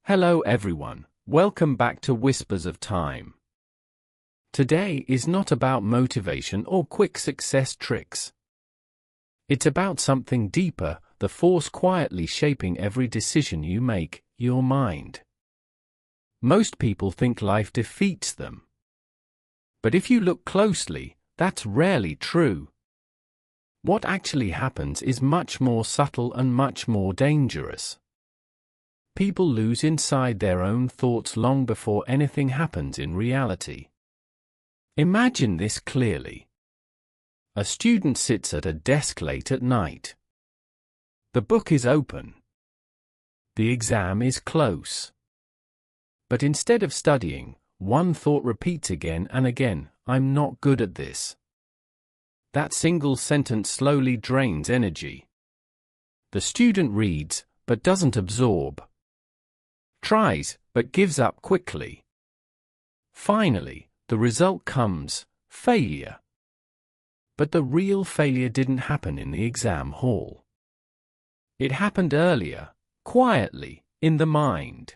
Hello everyone, welcome back to Whispers of Time. Today is not about motivation or quick success tricks. It's about something deeper, the force quietly shaping every decision you make, your mind. Most people think life defeats them. But if you look closely, that's rarely true. What actually happens is much more subtle and much more dangerous. People lose inside their own thoughts long before anything happens in reality. Imagine this clearly. A student sits at a desk late at night. The book is open. The exam is close. But instead of studying, one thought repeats again and again, "I'm not good at this." That single sentence slowly drains energy. The student reads, but doesn't absorb. Tries, but gives up quickly. Finally, the result comes: failure. But the real failure didn't happen in the exam hall. It happened earlier, quietly, in the mind.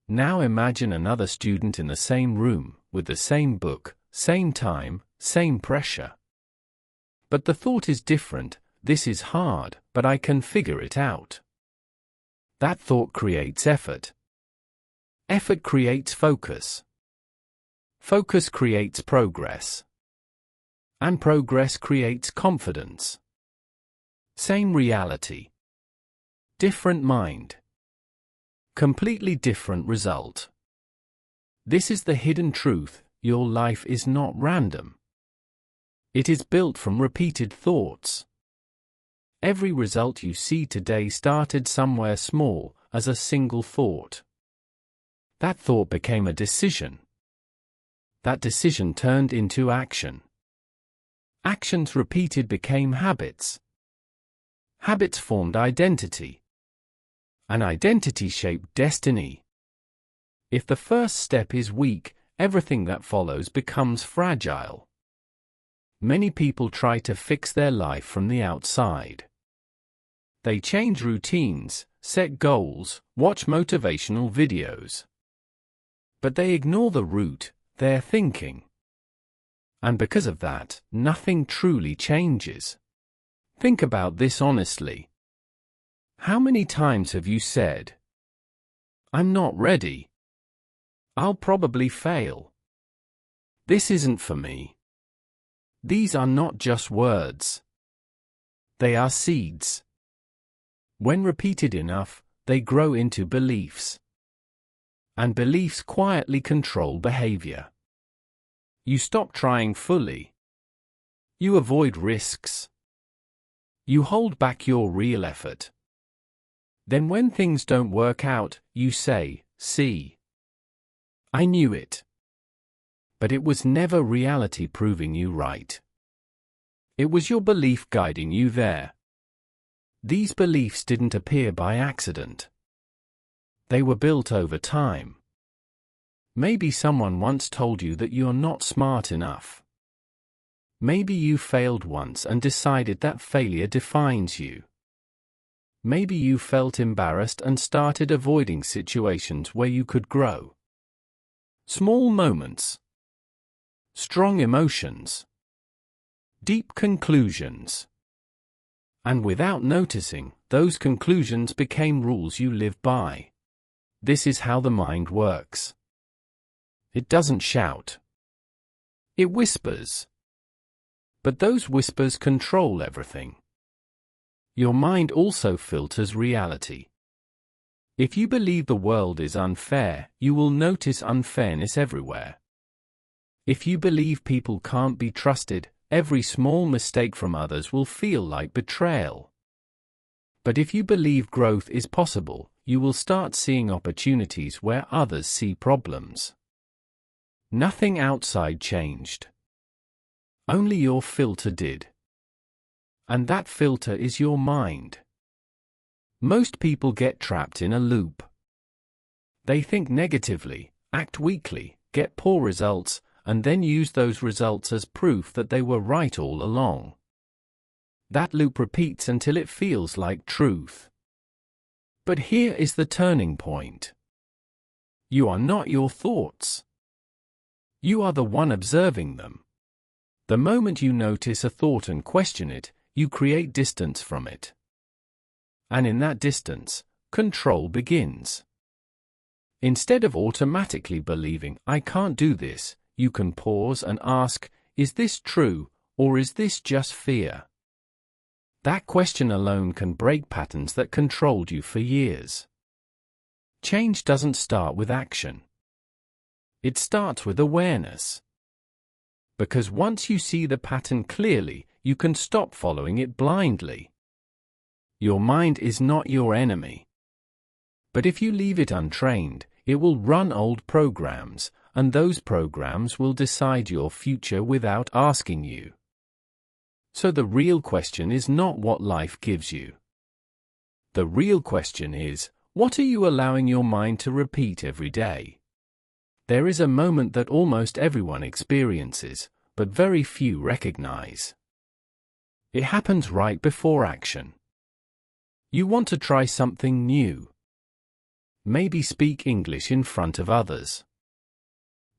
Now imagine another student in the same room, with the same book, same time, same pressure. But the thought is different: this is hard, but I can figure it out. That thought creates effort. Effort creates focus. Focus creates progress. And progress creates confidence. Same reality. Different mind. Completely different result. This is the hidden truth: your life is not random. It is built from repeated thoughts. Every result you see today started somewhere small, as a single thought. That thought became a decision. That decision turned into action. Actions repeated became habits. Habits formed identity. An identity shaped destiny. If the first step is weak, everything that follows becomes fragile. Many people try to fix their life from the outside. They change routines, set goals, watch motivational videos. But they ignore the root, their thinking. And because of that, nothing truly changes. Think about this honestly. How many times have you said, "I'm not ready. I'll probably fail. This isn't for me"? These are not just words. They are seeds. When repeated enough, they grow into beliefs. And beliefs quietly control behavior. You stop trying fully. You avoid risks. You hold back your real effort. Then when things don't work out, you say, "See, I knew it." But it was never reality proving you right. It was your belief guiding you there. These beliefs didn't appear by accident. They were built over time. Maybe someone once told you that you're not smart enough. Maybe you failed once and decided that failure defines you. Maybe you felt embarrassed and started avoiding situations where you could grow. Small moments. Strong emotions. Deep conclusions. And without noticing, those conclusions became rules you live by. This is how the mind works. It doesn't shout. It whispers. But those whispers control everything. Your mind also filters reality. If you believe the world is unfair, you will notice unfairness everywhere. If you believe people can't be trusted, every small mistake from others will feel like betrayal. But if you believe growth is possible, you will start seeing opportunities where others see problems. Nothing outside changed. Only your filter did. And that filter is your mind. Most people get trapped in a loop. They think negatively, act weakly, get poor results, and then use those results as proof that they were right all along. That loop repeats until it feels like truth. But here is the turning point. You are not your thoughts. You are the one observing them. The moment you notice a thought and question it, you create distance from it. And in that distance, control begins. Instead of automatically believing, "I can't do this," you can pause and ask, "Is this true, or is this just fear?" That question alone can break patterns that controlled you for years. Change doesn't start with action. It starts with awareness. Because once you see the pattern clearly, you can stop following it blindly. Your mind is not your enemy. But if you leave it untrained, it will run old programs, and those programs will decide your future without asking you. So the real question is not what life gives you. The real question is, what are you allowing your mind to repeat every day? There is a moment that almost everyone experiences, but very few recognize. It happens right before action. You want to try something new. Maybe speak English in front of others.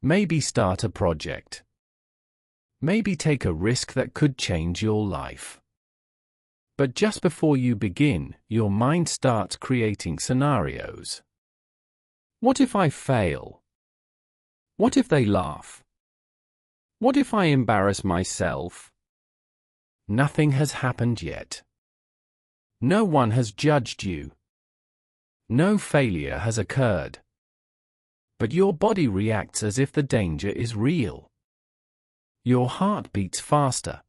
Maybe start a project. Maybe take a risk that could change your life. But just before you begin, your mind starts creating scenarios. What if I fail? What if they laugh? What if I embarrass myself? Nothing has happened yet. No one has judged you. No failure has occurred. But your body reacts as if the danger is real. Your heart beats faster.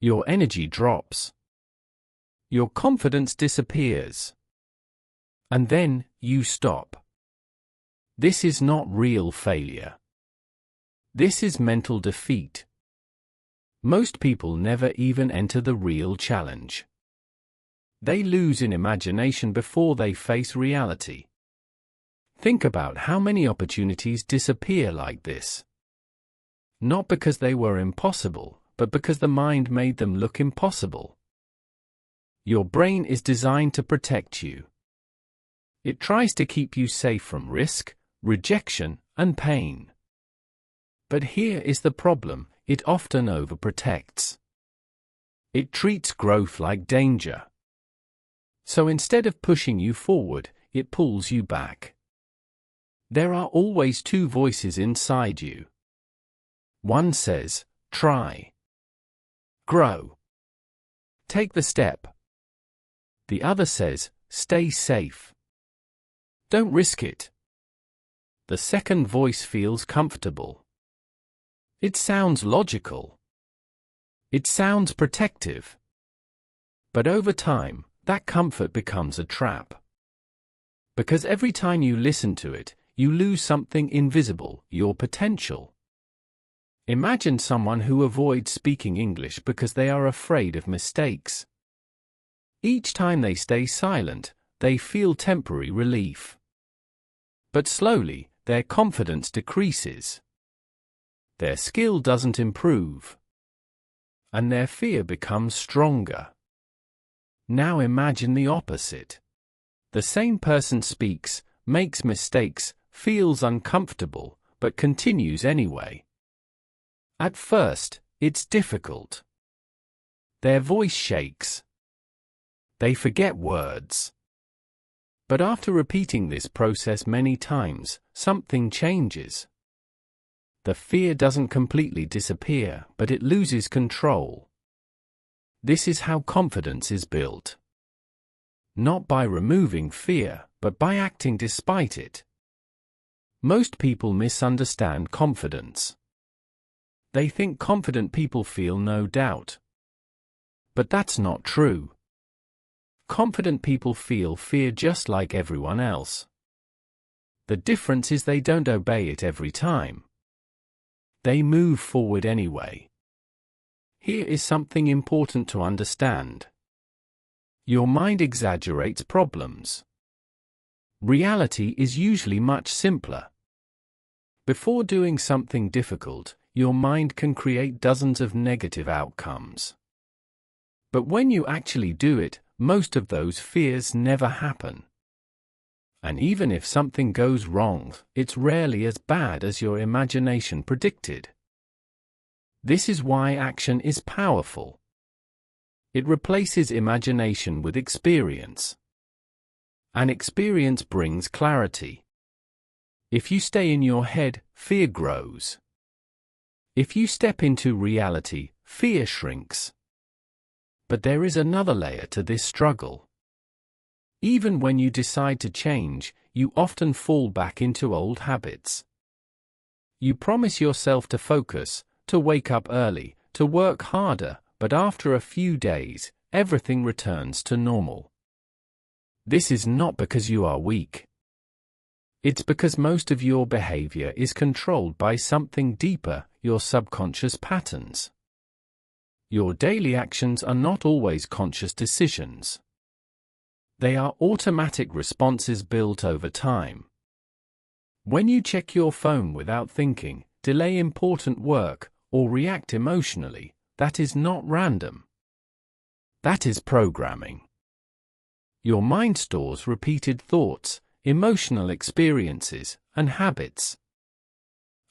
Your energy drops. Your confidence disappears. And then, you stop. This is not real failure. This is mental defeat. Most people never even enter the real challenge. They lose in imagination before they face reality. Think about how many opportunities disappear like this. Not because they were impossible, but because the mind made them look impossible. Your brain is designed to protect you. It tries to keep you safe from risk, rejection, and pain. But here is the problem: it often overprotects. It treats growth like danger. So instead of pushing you forward, it pulls you back. There are always two voices inside you. One says, try. Grow. Take the step. The other says, stay safe. Don't risk it. The second voice feels comfortable. It sounds logical. It sounds protective. But over time, that comfort becomes a trap. Because every time you listen to it, you lose something invisible, your potential. Imagine someone who avoids speaking English because they are afraid of mistakes. Each time they stay silent, they feel temporary relief. But slowly, their confidence decreases. Their skill doesn't improve. And their fear becomes stronger. Now imagine the opposite. The same person speaks, makes mistakes, feels uncomfortable, but continues anyway. At first, it's difficult. Their voice shakes. They forget words. But after repeating this process many times, something changes. The fear doesn't completely disappear, but it loses control. This is how confidence is built. Not by removing fear, but by acting despite it. Most people misunderstand confidence. They think confident people feel no doubt. But that's not true. Confident people feel fear just like everyone else. The difference is they don't obey it every time. They move forward anyway. Here is something important to understand. Your mind exaggerates problems. Reality is usually much simpler. Before doing something difficult, your mind can create dozens of negative outcomes. But when you actually do it, most of those fears never happen. And even if something goes wrong, it's rarely as bad as your imagination predicted. This is why action is powerful. It replaces imagination with experience. And experience brings clarity. If you stay in your head, fear grows. If you step into reality, fear shrinks. But there is another layer to this struggle. Even when you decide to change, you often fall back into old habits. You promise yourself to focus, to wake up early, to work harder, but after a few days, everything returns to normal. This is not because you are weak. It's because most of your behavior is controlled by something deeper, your subconscious patterns. Your daily actions are not always conscious decisions. They are automatic responses built over time. When you check your phone without thinking, delay important work, or react emotionally, that is not random. That is programming. Your mind stores repeated thoughts, emotional experiences, and habits.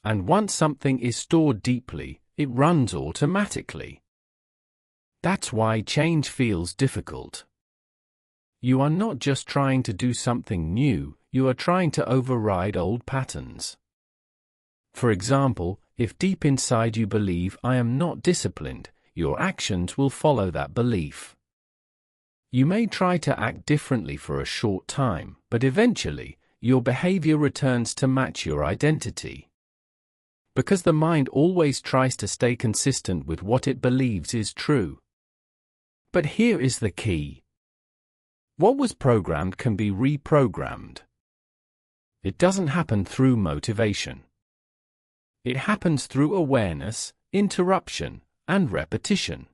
And once something is stored deeply, it runs automatically. That's why change feels difficult. You are not just trying to do something new, you are trying to override old patterns. For example, if deep inside you believe I am not disciplined, your actions will follow that belief. You may try to act differently for a short time, but eventually, your behavior returns to match your identity. Because the mind always tries to stay consistent with what it believes is true. But here is the key. What was programmed can be reprogrammed. It doesn't happen through motivation. It happens through awareness, interruption, and repetition.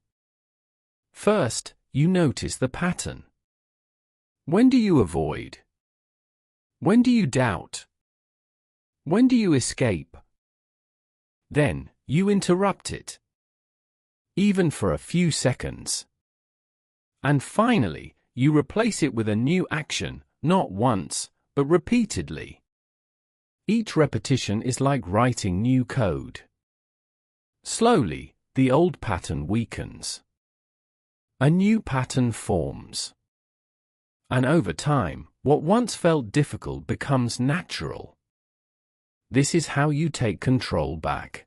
First, you notice the pattern. When do you avoid? When do you doubt? When do you escape? Then, you interrupt it. Even for a few seconds. And finally, you replace it with a new action, not once, but repeatedly. Each repetition is like writing new code. Slowly, the old pattern weakens. A new pattern forms. And over time, what once felt difficult becomes natural. This is how you take control back.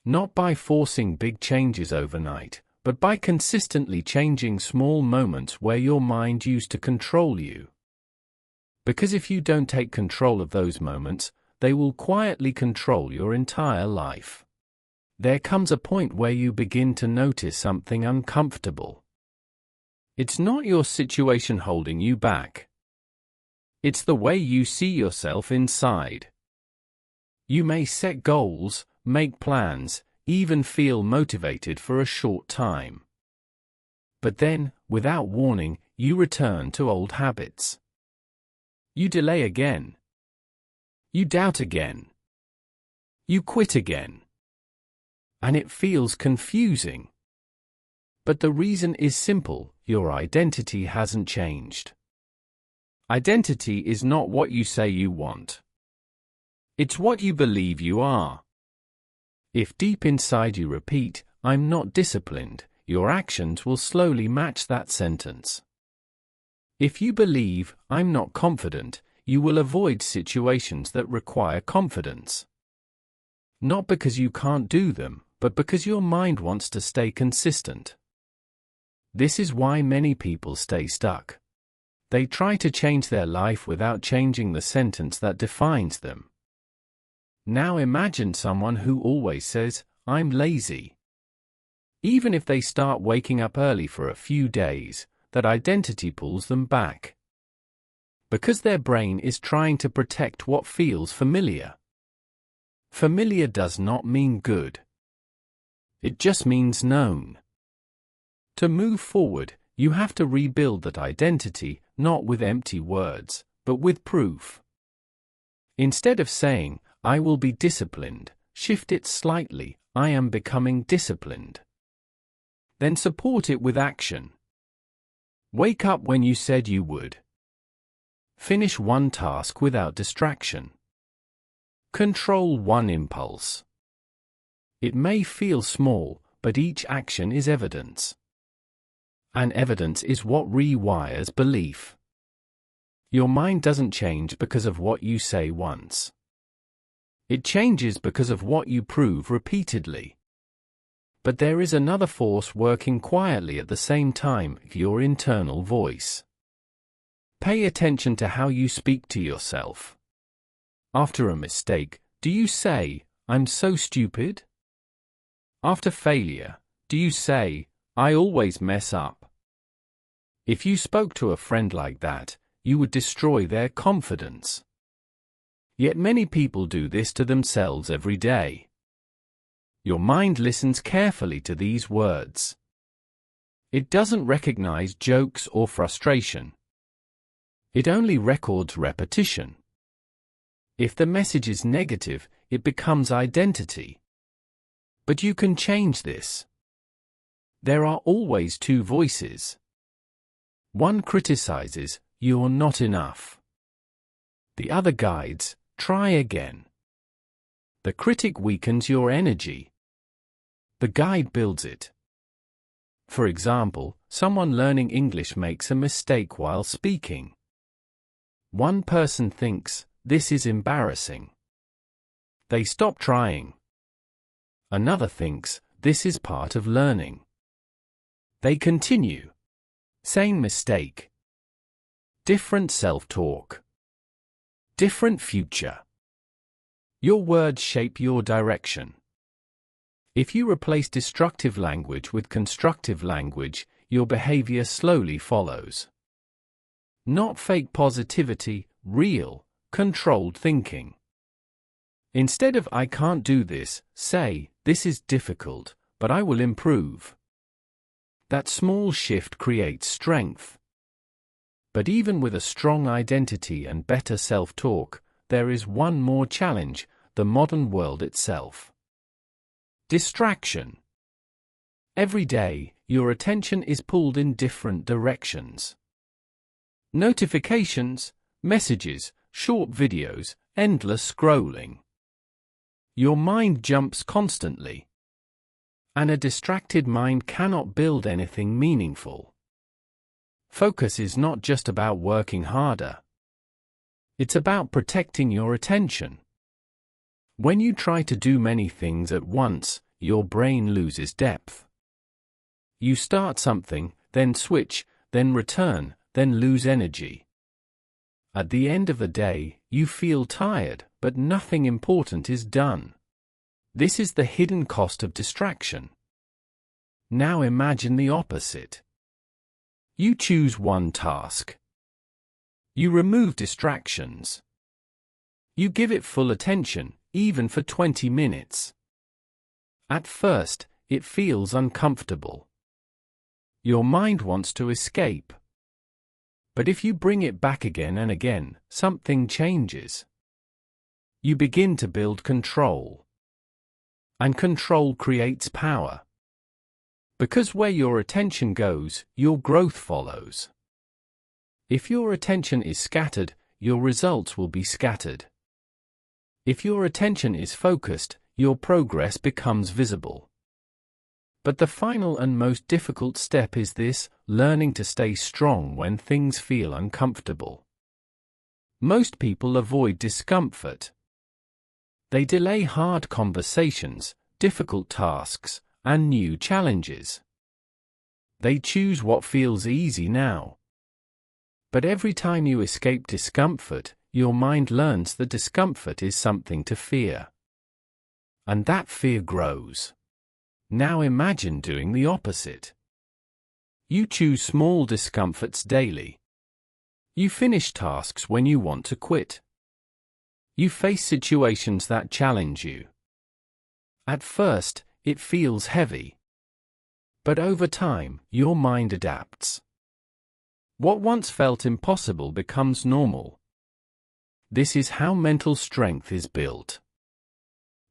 Not by forcing big changes overnight, but by consistently changing small moments where your mind used to control you. Because if you don't take control of those moments, they will quietly control your entire life. There comes a point where you begin to notice something uncomfortable. It's not your situation holding you back. It's the way you see yourself inside. You may set goals, make plans, even feel motivated for a short time. But then, without warning, you return to old habits. You delay again. You doubt again. You quit again. And it feels confusing. But the reason is simple, your identity hasn't changed. Identity is not what you say you want. It's what you believe you are. If deep inside you repeat, I'm not disciplined, your actions will slowly match that sentence. If you believe, I'm not confident, you will avoid situations that require confidence. Not because you can't do them, but because your mind wants to stay consistent. This is why many people stay stuck. They try to change their life without changing the sentence that defines them. Now imagine someone who always says, I'm lazy. Even if they start waking up early for a few days, that identity pulls them back. Because their brain is trying to protect what feels familiar. Familiar does not mean good. It just means known. To move forward, you have to rebuild that identity, not with empty words, but with proof. Instead of saying, I will be disciplined, shift it slightly, I am becoming disciplined. Then support it with action. Wake up when you said you would. Finish one task without distraction. Control one impulse. It may feel small, but each action is evidence. And evidence is what rewires belief. Your mind doesn't change because of what you say once. It changes because of what you prove repeatedly. But there is another force working quietly at the same time, your internal voice. Pay attention to how you speak to yourself. After a mistake, do you say, "I'm so stupid"? After failure, do you say, "I always mess up"? If you spoke to a friend like that, you would destroy their confidence. Yet many people do this to themselves every day. Your mind listens carefully to these words. It doesn't recognize jokes or frustration. It only records repetition. If the message is negative, it becomes identity. But you can change this. There are always two voices. One criticizes, "You're not enough." The other guides, "Try again." The critic weakens your energy. The guide builds it. For example, someone learning English makes a mistake while speaking. One person thinks, "This is embarrassing." They stop trying. Another thinks, "This is part of learning." They continue. Same mistake. Different self-talk. Different future. Your words shape your direction. If you replace destructive language with constructive language, your behavior slowly follows. Not fake positivity, real, controlled thinking. Instead of "I can't do this," say, "This is difficult, but I will improve." That small shift creates strength. But even with a strong identity and better self-talk, there is one more challenge: the modern world itself. Distraction. Every day, your attention is pulled in different directions. Notifications, messages, short videos, endless scrolling. Your mind jumps constantly. And a distracted mind cannot build anything meaningful. Focus is not just about working harder. It's about protecting your attention. When you try to do many things at once, your brain loses depth. You start something, then switch, then return, then lose energy. At the end of the day, you feel tired, but nothing important is done. This is the hidden cost of distraction. Now imagine the opposite. You choose one task. You remove distractions. You give it full attention, even for 20 minutes. At first, it feels uncomfortable. Your mind wants to escape. But if you bring it back again and again, something changes. You begin to build control. And control creates power. Because where your attention goes, your growth follows. If your attention is scattered, your results will be scattered. If your attention is focused, your progress becomes visible. But the final and most difficult step is this: learning to stay strong when things feel uncomfortable. Most people avoid discomfort. They delay hard conversations, difficult tasks, and new challenges. They choose what feels easy now. But every time you escape discomfort, your mind learns that discomfort is something to fear. And that fear grows. Now imagine doing the opposite. You choose small discomforts daily. You finish tasks when you want to quit. You face situations that challenge you. At first, it feels heavy. But over time, your mind adapts. What once felt impossible becomes normal. This is how mental strength is built.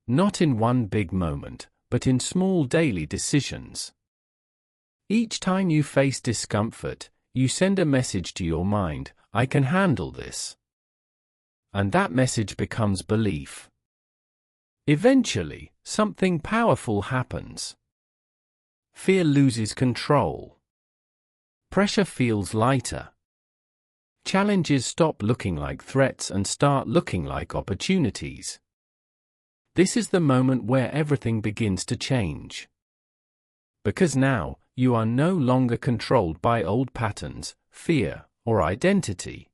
Not in one big moment, but in small daily decisions. Each time you face discomfort, you send a message to your mind: I can handle this. And that message becomes belief. Eventually, something powerful happens. Fear loses control. Pressure feels lighter. Challenges stop looking like threats and start looking like opportunities. This is the moment where everything begins to change. Because now, you are no longer controlled by old patterns, fear, or identity.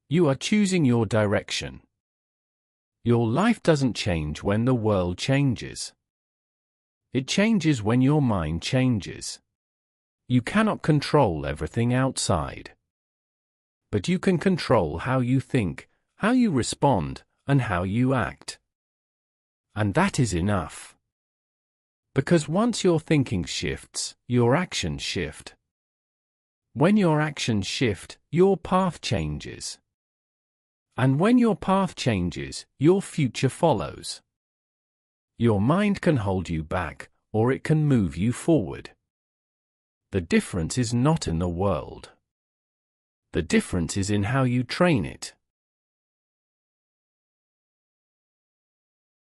You are choosing your direction. Your life doesn't change when the world changes. It changes when your mind changes. You cannot control everything outside. But you can control how you think, how you respond, and how you act. And that is enough. Because once your thinking shifts, your actions shift. When your actions shift, your path changes. And when your path changes, your future follows. Your mind can hold you back, or it can move you forward. The difference is not in the world. The difference is in how you train it.